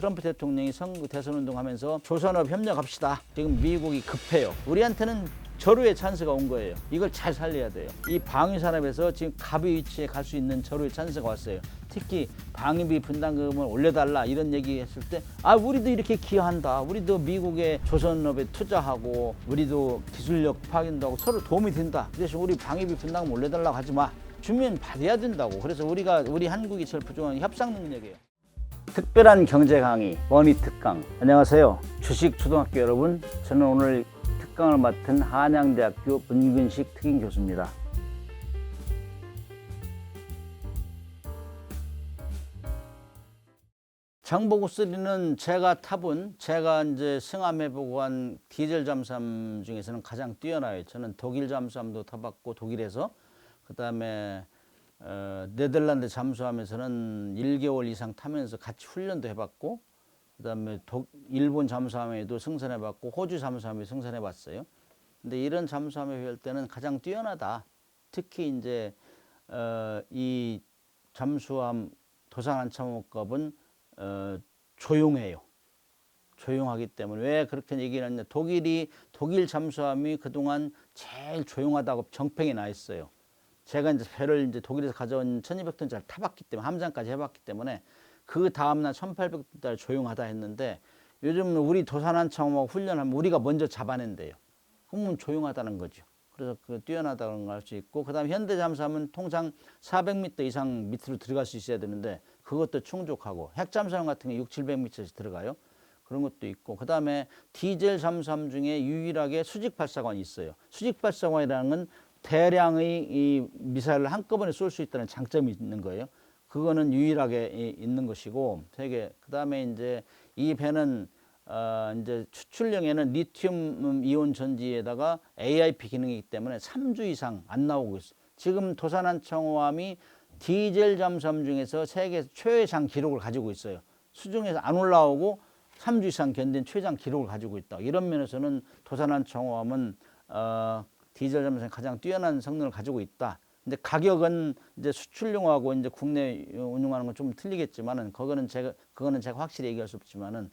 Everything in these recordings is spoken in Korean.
트럼프 대통령이 선거 대선 운동하면서 조선업 협력합시다. 지금 미국이 급해요. 우리한테는 절호의 찬스가 온 거예요. 이걸 잘 살려야 돼요. 이 방위 산업에서 지금 갑의 위치에 갈 수 있는 절호의 찬스가 왔어요. 특히 방위비 분담금을 올려달라 이런 얘기했을 때 우리도 이렇게 기여한다. 우리도 미국의 조선업에 투자하고 우리도 기술력 파견도 하고 서로 도움이 된다. 그래서 우리 방위비 분담금 올려달라고 하지 마. 주면 받아야 된다고. 그래서 우리 한국이 제일 부족한 협상 능력이에요. 특별한 경제 강의 머니 특강. 안녕하세요. 주식 초등학교 여러분. 저는 오늘 특강을 맡은 한양대학교 문근식 특임 교수입니다. 정보고3는 제가 이제 승함해보고 한 디젤 잠수함 중에서는 가장 뛰어나요. 저는 독일 잠수함도 타봤고 독일에서 그다음에 네덜란드 잠수함에서는 1개월 이상 타면서 같이 훈련도 해봤고 그다음에 일본 잠수함에도 승선해봤고 호주 잠수함에 승선해봤어요. 근데 이런 잠수함에 비할 때는 가장 뛰어나다. 특히 이제 이 잠수함 도산안창호급은 조용해요. 조용하기 때문에 왜 그렇게 얘기를 하냐? 독일 잠수함이 그동안 제일 조용하다고 정평이 나 있어요. 제가 이제 배를 이제 독일에서 가져온 1200톤짜리 타봤기 때문에 함장까지 해봤기 때문에 그 다음날 1800톤짜리 조용하다 했는데 요즘 우리 도산안창호하고 훈련하면 우리가 먼저 잡아낸대요. 그러면 조용하다는 거죠. 그래서 그 뛰어나다는 걸 알 수 있고 그다음에 현대 잠수함은 통상 400m 이상 밑으로 들어갈 수 있어야 되는데 그것도 충족하고 핵 잠수함 같은 게 6, 700m씩 들어가요. 그런 것도 있고 그다음에 디젤 잠수함 중에 유일하게 수직 발사관이 있어요. 수직 발사관이라는 건 대량의 이 미사일을 한꺼번에 쏠 수 있다는 장점이 있는 거예요. 그거는 유일하게 있는 것이고 세계. 그다음에 이제 이 배는 이제 추출령에는 리튬 이온 전지에다가 AIP 기능이기 때문에 3주 이상 안 나오고 있어. 지금 도산안창호함이 디젤 잠수함 중에서 세계 최장 기록을 가지고 있어요. 수중에서 안 올라오고 3주 이상 견딘 최장 기록을 가지고 있다. 이런 면에서는 도산안창호함은 디젤 잠수함이 가장 뛰어난 성능을 가지고 있다. 근데 가격은 이제 수출용하고 이제 국내 운용하는 건 좀 틀리겠지만은 그거는 제가 확실히 얘기할 수 없지만은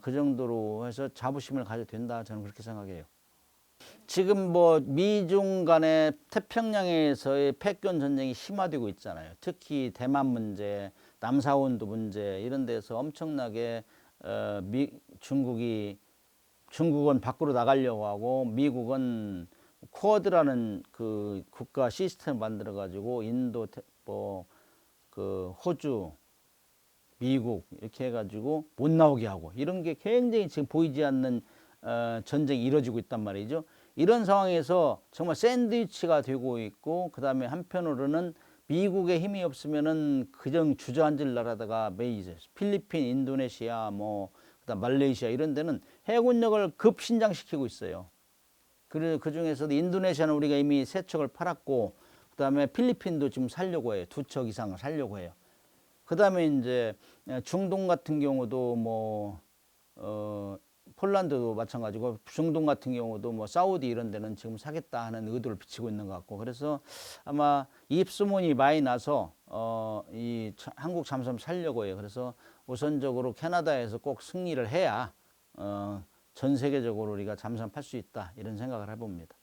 그 정도로 해서 자부심을 가져도 된다. 저는 그렇게 생각해요. 지금 뭐 미중 간의 태평양에서의 패권 전쟁이 심화되고 있잖아요. 특히 대만 문제, 남사원도 문제 이런 데서 엄청나게 중국은 밖으로 나가려고 하고 미국은 쿼드라는 그 국가 시스템을 만들어 가지고 인도 그 호주 미국 이렇게 해가지고 못 나오게 하고 이런 게 굉장히 지금 보이지 않는 전쟁이 이루어지고 있단 말이죠. 이런 상황에서 정말 샌드위치가 되고 있고 그다음에 한편으로는 미국의 힘이 없으면은 그정 주저앉을 나라다가 필리핀, 인도네시아 그다음 말레이시아 이런 데는 해군력을 급 신장시키고 있어요. 그 중에서도 인도네시아는 우리가 이미 3척을 팔았고 그다음에 필리핀도 지금 살려고 해요. 2척 이상을 살려고 해요. 그다음에 이제 중동 같은 경우도 폴란드도 마찬가지고 중동 같은 경우도 사우디 이런 데는 지금 사겠다 하는 의도를 비치고 있는 것 같고 그래서 아마 입소문이 많이 나서 이 한국 잠수함 살려고 해요. 그래서 우선적으로 캐나다에서 꼭 승리를 해야 전 세계적으로 우리가 잠수함 팔 수 있다 이런 생각을 해봅니다.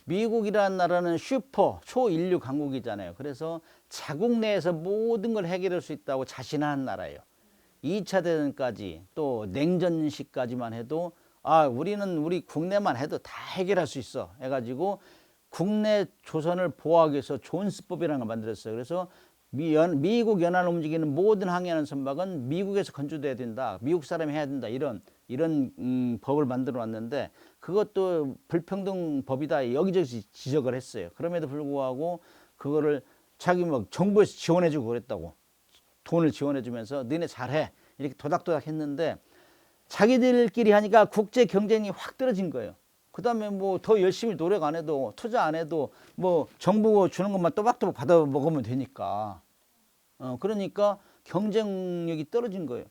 미국이라는 나라는 슈퍼 초인류 강국이잖아요. 그래서 자국 내에서 모든 걸 해결할 수 있다고 자신하는 나라예요. 2차 대전까지 또 냉전 시까지만 해도 우리는 우리 국내만 해도 다 해결할 수 있어 해가지고 국내 조선을 보호하기 위해서 존스법이라는 걸 만들었어요. 그래서 미국 연안을 움직이는 모든 항해하는 선박은 미국에서 건조돼야 된다. 미국 사람이 해야 된다. 이런 법을 만들어 놨는데 그것도 불평등 법이다. 여기저기 지적을 했어요. 그럼에도 불구하고 그거를 자기 정부에서 지원해주고 그랬다고. 돈을 지원해주면서 너네 잘해. 이렇게 도닥도닥 했는데 자기들끼리 하니까 국제 경쟁이 확 떨어진 거예요. 그 다음에 더 열심히 노력 안 해도 투자 안 해도 정부 주는 것만 또박또박 받아 먹으면 되니까. 그러니까 경쟁력이 떨어진 거예요.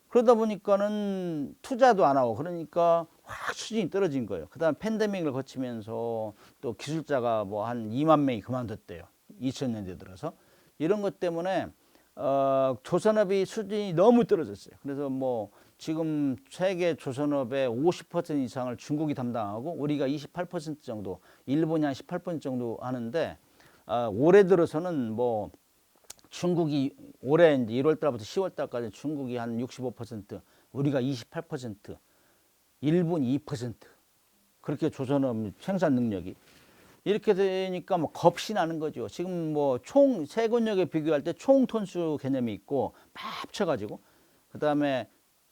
그러다 보니까는 투자도 안 하고 그러니까 확 수준이 떨어진 거예요. 그 다음에 팬데믹을 거치면서 또 기술자가 한 2만 명이 그만뒀대요. 2000년대 들어서. 이런 것 때문에 조선업이 수준이 너무 떨어졌어요. 그래서 뭐 지금 세계 조선업의 50% 이상을 중국이 담당하고 우리가 28% 정도, 일본이 한 18% 정도 하는데 올해 들어서는 뭐 중국이 올해 이제 1월 달부터 10월 달까지 중국이 한 65%, 우리가 28%, 일본 2%. 그렇게 조선업 생산 능력이 이렇게 되니까 뭐 겁이 나는 거죠. 지금 뭐 총 세군력에 비교할 때 총 톤수 개념이 있고 막 합쳐가지고 그다음에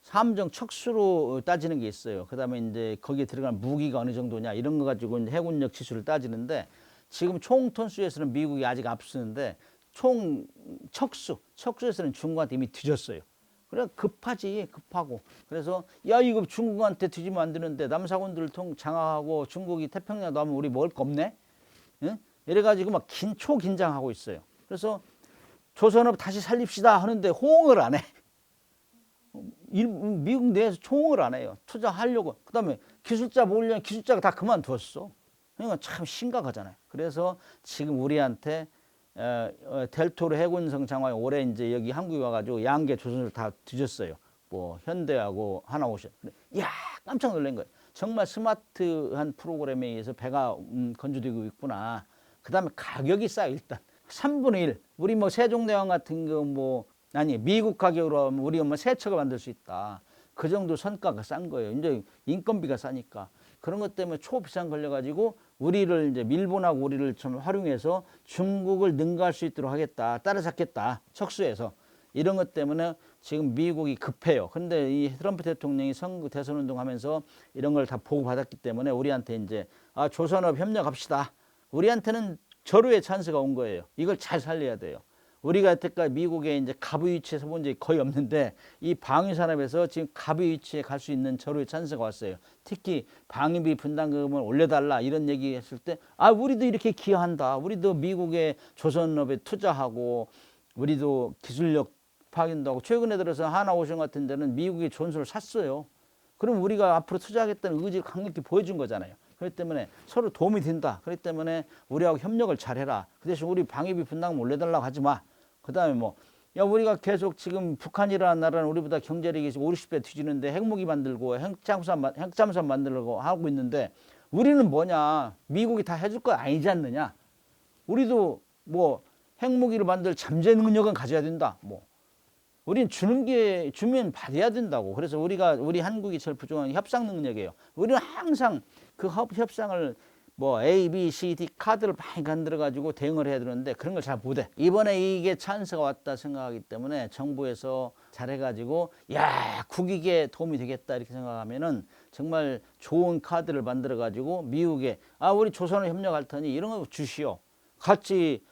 함정 척수로 따지는 게 있어요. 그다음에 이제 거기에 들어간 무기가 어느 정도냐 이런 거 가지고 이제 해군력 지수를 따지는데 지금 총 톤수에서는 미국이 아직 앞서는데 총 척수에서는 중국한테 이미 뒤졌어요. 그래 급하지 급하고 그래서 야 이거 중국한테 뒤지면 안 되는데 남사군들 장악하고 중국이 태평양도 하면 우리 먹을 거 없네. 응? 이래가지고 막 초긴장하고 있어요. 그래서 조선업 다시 살립시다 하는데 호응을 안 해. 미국 내에서 호응을 안 해요. 투자하려고. 그다음에 기술자 모으려면 기술자가 다 그만두었어. 그러니까 참 심각하잖아요. 그래서 지금 우리한테 델토르 해군성 장관이 올해 이제 여기 한국에 와가지고 양계 조선을 다 뒤졌어요. 뭐 현대하고 하나오션. 야 깜짝 놀란 거예요. 정말 스마트한 프로그램에 의해서 배가 건조되고 있구나. 그다음에 가격이 싸요. 일단 3분의 1. 우리 뭐 세종대왕 같은 거 뭐 아니 미국 가격으로 하면 우리 뭐 세척을 만들 수 있다. 그 정도 선가가 싼 거예요. 이제 인건비가 싸니까. 그런 것 때문에 초비상 걸려가지고 우리를 이제 일본하고 우리를 좀 활용해서 중국을 능가할 수 있도록 하겠다. 따라잡겠다. 척수해서. 이런 것 때문에 지금 미국이 급해요. 근데 이 트럼프 대통령이 대선 운동하면서 이런 걸 다 보고받았기 때문에 우리한테 이제 조선업 협력합시다. 우리한테는 절호의 찬스가 온 거예요. 이걸 잘 살려야 돼요. 우리가 여태까지 미국에 이제 갑의 위치에 서본 적이 거의 없는데 이 방위 산업에서 지금 갑의 위치에 갈 수 있는 절호의 찬스가 왔어요. 특히 방위비 분담금을 올려달라 이런 얘기했을 때 우리도 이렇게 기여한다. 우리도 미국의 조선업에 투자하고 우리도 기술력 파견도 하고 최근에 들어서 하나오션 같은 데는 미국이 존수를 샀어요. 그럼 우리가 앞으로 투자하겠다는 의지를 강력히 보여준 거잖아요. 그렇기 때문에 서로 도움이 된다. 그렇기 때문에 우리하고 협력을 잘해라. 그 대신 우리 방위비 분담금 올려달라고 하지 마. 그 다음에 우리가 계속 지금 북한이라는 나라는 우리보다 경제력이 50배 뒤지는데 핵무기 만들고 핵잠수함 만들고 하고 있는데 우리는 뭐냐. 미국이 다 해줄 거 아니지 않느냐. 우리도 핵무기를 만들 잠재 능력은 가져야 된다. 우린 주면 받아야 된다고. 그래서 우리 한국이 제일 부족한 게 협상 능력이에요. 우리는 항상 그 협상을 A, B, C, D 카드를 많이 만들어가지고 대응을 해야 되는데 그런 걸 잘 못해. 이번에 이게 찬스가 왔다 생각하기 때문에 정부에서 잘해가지고 국익에 도움이 되겠다 이렇게 생각하면은 정말 좋은 카드를 만들어가지고 미국에 우리 조선을 협력할 테니 이런 거 주시오. 같이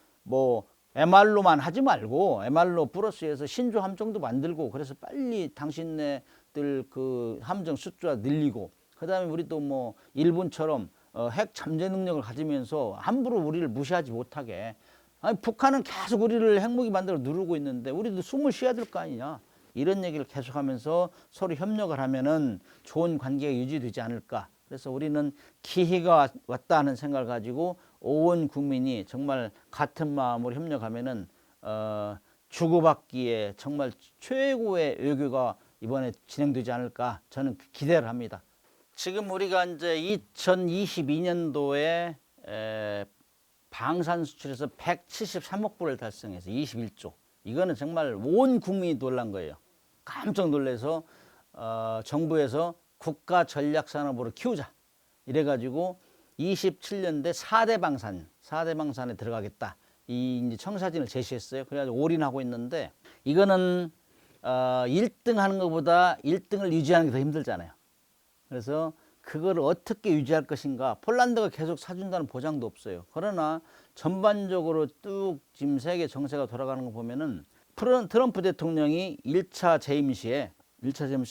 MR로만 하지 말고 MR로 플러스해서 신조 함정도 만들고 그래서 빨리 당신네들 그 함정 숫자 늘리고 그다음에 우리도 일본처럼 핵 잠재 능력을 가지면서 함부로 우리를 무시하지 못하게. 북한은 계속 우리를 핵무기 만들어 누르고 있는데 우리도 숨을 쉬어야 될 거 아니냐. 이런 얘기를 계속하면서 서로 협력을 하면은 좋은 관계가 유지되지 않을까. 그래서 우리는 기회가 왔다 하는 생각을 가지고 온 국민이 정말 같은 마음으로 협력하면은 주고받기에 정말 최고의 외교가 이번에 진행되지 않을까 저는 기대를 합니다. 지금 우리가 이제 2022년도에 방산 수출에서 173억 불을 달성해서 21조. 이거는 정말 온 국민이 놀란 거예요. 깜짝 놀라서 정부에서 국가 전략 산업으로 키우자. 이래가지고 27년대 4대 방산에 들어가겠다. 이 이제 청사진을 제시했어요. 그래가지고 올인하고 있는데 이거는 1등 하는 것보다 1등을 유지하는 게 더 힘들잖아요. 그래서 그걸 어떻게 유지할 것인가. 폴란드가 계속 사준다는 보장도 없어요. 그러나 전반적으로 뚝 지금 세계 정세가 돌아가는 거 보면은 트럼프 대통령이 1차 재임 시에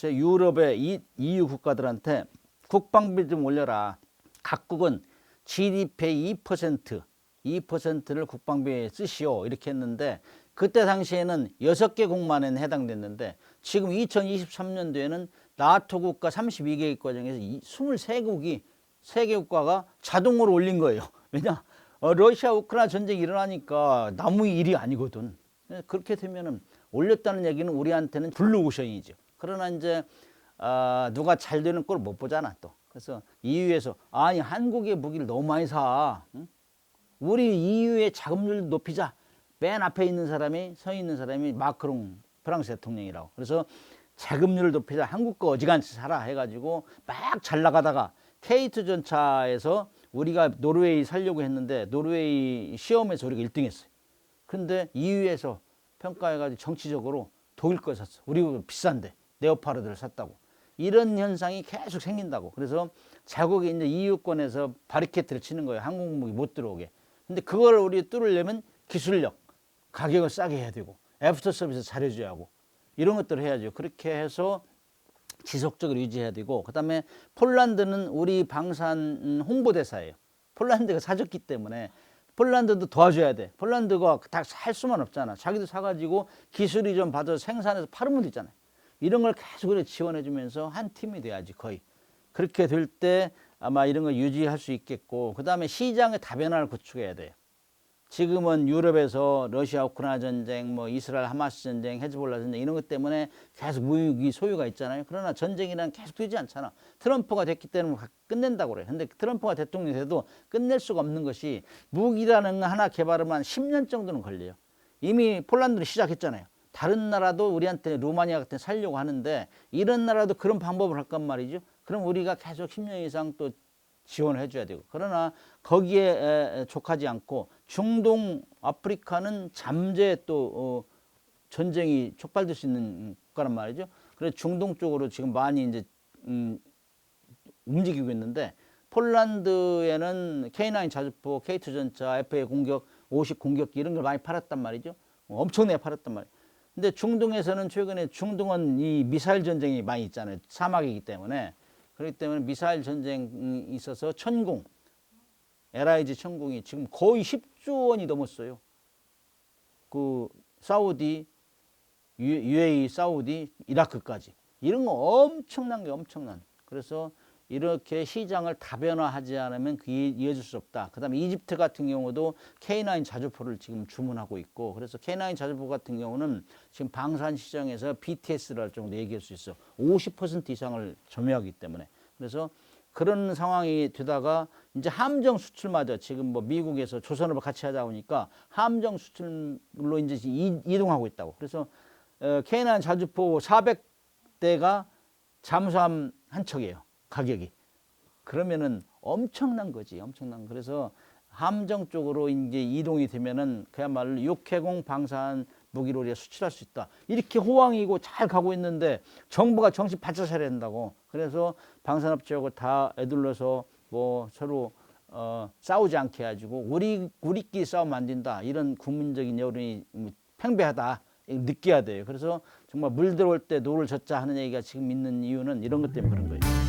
유럽의 EU 국가들한테 국방비 좀 올려라. 각국은 GDP의 2%를 국방비에 쓰시오. 이렇게 했는데 그때 당시에는 6개국만에 해당됐는데 지금 2023년도에는 나토 국가 32개 국가 중에서 23개국이 세계 국가가 자동으로 올린 거예요. 왜냐? 러시아 우크라이나 전쟁이 일어나니까 남의 일이 아니거든. 그렇게 되면은 올렸다는 얘기는 우리한테는 블루오션이죠. 그러나 이제 누가 잘 되는 걸 못 보잖아 또. 그래서 EU에서 아니 한국의 무기를 너무 많이 사. 응? 우리 EU의 자금률 높이자. 맨 앞에 있는 사람이 서 있는 사람이 마크롱 프랑스 대통령이라고. 그래서 자금률을 높이자. 한국 거 어지간히 사라 해가지고 막 잘 나가다가 K2 전차에서 우리가 노르웨이 살려고 했는데 노르웨이 시험에서 우리가 1등 했어요. 근데 EU에서 평가해가지고 정치적으로 독일 거 샀어. 우리가 비싼데 네오파르드를 샀다고. 이런 현상이 계속 생긴다고. 그래서 자국이 이제 EU권에서 바리케이트를 치는 거예요. 한국 무기 못 들어오게. 근데 그걸 우리 뚫으려면 기술력, 가격을 싸게 해야 되고, 애프터 서비스 잘해줘야 하고, 이런 것들을 해야죠. 그렇게 해서 지속적으로 유지해야 되고, 그 다음에 폴란드는 우리 방산 홍보대사예요. 폴란드가 사줬기 때문에 폴란드도 도와줘야 돼. 폴란드가 다 살 수만 없잖아. 자기도 사가지고 기술이 좀 받아서 생산해서 팔으면 되잖아요. 이런 걸 계속 지원해주면서 한 팀이 돼야지 거의. 그렇게 될 때 아마 이런 걸 유지할 수 있겠고, 그 다음에 시장의 다변화를 구축해야 돼요. 지금은 유럽에서 러시아 우크라이나 전쟁, 뭐 이스라엘 하마스 전쟁, 헤즈볼라 전쟁 이런 것 때문에 계속 무기 소유가 있잖아요. 그러나 전쟁이란 계속 되지 않잖아. 트럼프가 됐기 때문에 끝낸다고 그래요. 근데 트럼프가 대통령이 돼도 끝낼 수가 없는 것이 무기라는 거 하나 개발하면 10년 정도는 걸려요. 이미 폴란드는 시작했잖아요. 다른 나라도 우리한테 루마니아 같은 데 살려고 하는데 이런 나라도 그런 방법을 할건 말이죠. 그럼 우리가 계속 10년 이상 또 지원을 해줘야 되고. 그러나 거기에 족하지 않고 중동, 아프리카는 잠재 또 전쟁이 촉발될 수 있는 국가란 말이죠. 그래서 중동 쪽으로 지금 많이 이제 움직이고 있는데 폴란드에는 K9 자주포, K2 전차, FA 공격, 50 공격기 이런 걸 많이 팔았단 말이죠. 엄청나게 팔았단 말이에요. 근데 중동에서는 최근에 중동은 이 미사일 전쟁이 많이 있잖아요. 사막이기 때문에. 그렇기 때문에 미사일 전쟁이 있어서 천궁, LIG 천궁이 지금 거의 10조 원이 넘었어요. 그 사우디, UAE, 사우디, 이라크까지. 이런 거 엄청난 게 엄청난. 그래서 이렇게 시장을 다변화하지 않으면 그게 이어질 수 없다. 그 다음에 이집트 같은 경우도 K9 자주포를 지금 주문하고 있고, 그래서 K9 자주포 같은 경우는 지금 방산 시장에서 BTS를 정도 얘기할 수 있어. 50% 이상을 점유하기 때문에. 그래서 그런 상황이 되다가 이제 함정 수출마저 지금 뭐 미국에서 조선업을 같이 하다 보니까 함정 수출로 이제 이동하고 있다고. 그래서 K9 자주포 400대가 잠수함 한 척이에요. 가격이. 그러면은 엄청난 거지, 엄청난. 그래서 함정 쪽으로 이제 이동이 되면은 그야말로 육해공 방산 무기로 우리가 수출할 수 있다. 이렇게 호황이고 잘 가고 있는데 정부가 정신 바짝 차려야 된다고. 그래서 방산업체하고 다 애둘러서 뭐 서로 싸우지 않게 해가지고 우리끼리 싸우면 안 된다. 이런 국민적인 여론이 팽배하다. 느껴야 돼요. 그래서 정말 물 들어올 때 노를 젓자 하는 얘기가 지금 있는 이유는 이런 것 때문에 그런 거예요.